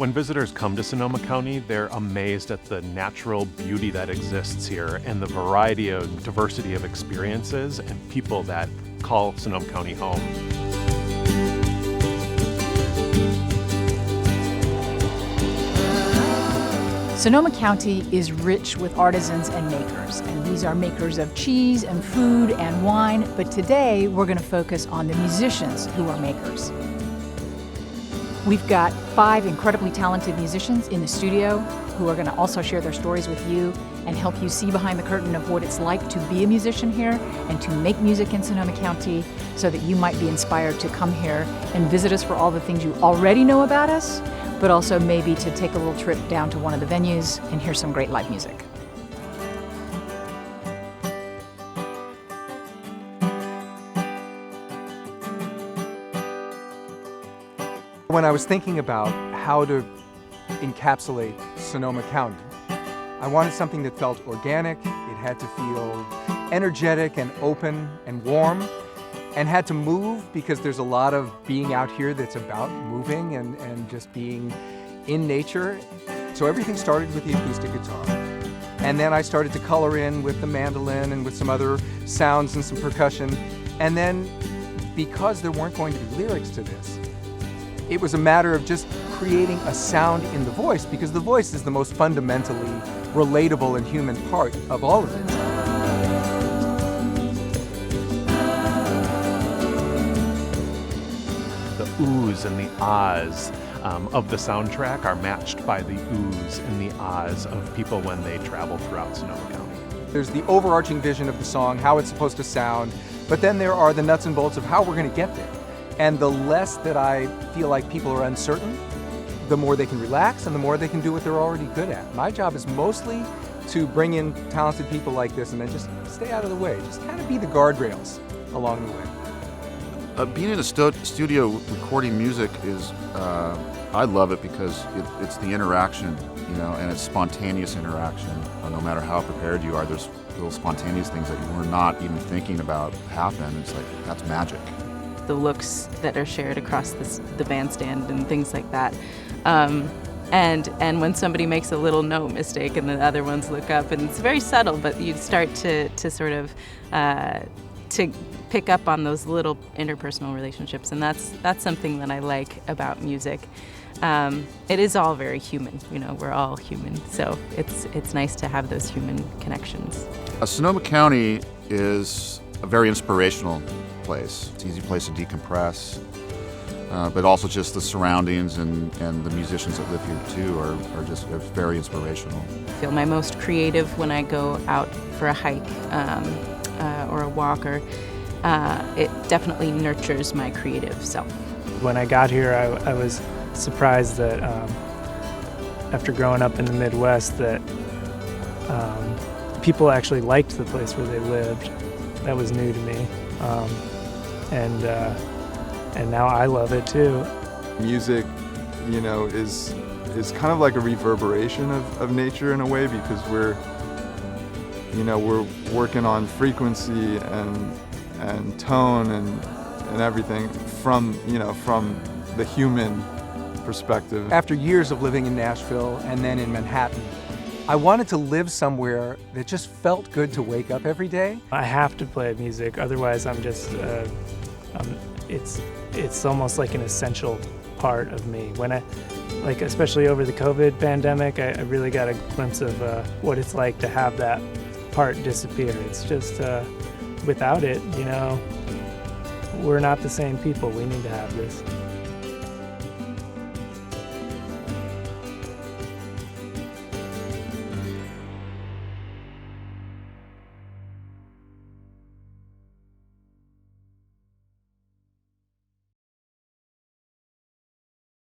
When visitors come to Sonoma County, they're amazed at the natural beauty that exists here and the variety and diversity of experiences and people that call Sonoma County home. Sonoma County is rich with artisans and makers, and these are makers of cheese and food and wine, but today we're going to focus on the musicians who are makers. We've got 5 incredibly talented musicians in the studio who are going to also share their stories with you and help you see behind the curtain of what it's like to be a musician here and to make music in Sonoma County so that you might be inspired to come here and visit us for all the things you already know about us, but also maybe to take a little trip down to one of the venues and hear some great live music. When I was thinking about how to encapsulate Sonoma County, I wanted something that felt organic, it had to feel energetic and open and warm, and had to move because there's a lot of being out here that's about moving and just being in nature. So everything started with the acoustic guitar. And then I started to color in with the mandolin and with some other sounds and some percussion. And then because there weren't going to be lyrics to this, it was a matter of just creating a sound in the voice, because the voice is the most fundamentally relatable and human part of all of it. The oohs and the ahs of the soundtrack are matched by the oohs and the ahs of people when they travel throughout Sonoma County. There's the overarching vision of the song, how it's supposed to sound, but then there are the nuts and bolts of how we're going to get there. And the less that I feel like people are uncertain, the more they can relax and the more they can do what they're already good at. My job is mostly to bring in talented people like this and then just stay out of the way, just kind of be the guardrails along the way. Being in a studio recording music is, I love it because it's the interaction, you know, and it's spontaneous interaction. No matter how prepared you are, there's little spontaneous things that you were not even thinking about happen. It's like, that's magic. The looks that are shared across the bandstand and things like that. And when somebody makes a little note mistake and the other ones look up, and it's very subtle, but you start to sort of to pick up on those little interpersonal relationships, and that's something that I like about music. It is all very human, you know, we're all human, so it's nice to have those human connections. Sonoma County is a very inspirational place. It's an easy place to decompress, but also just the surroundings and the musicians that live here too are just very inspirational. I feel my most creative when I go out for a hike or a walk, or it definitely nurtures my creative self. When I got here, I was surprised that after growing up in the Midwest that people actually liked the place where they lived. That was new to me. And now I love it too. Music, you know, is kind of like a reverberation of nature in a way, because we're working on frequency and tone and everything from the human perspective. After years of living in Nashville and then in Manhattan, I wanted to live somewhere that just felt good to wake up every day. I have to play music, otherwise I'm just, it's almost like an essential part of me. When especially over the COVID pandemic, I really got a glimpse of what it's like to have that part disappear. It's just, without it, you know, we're not the same people. We need to have this.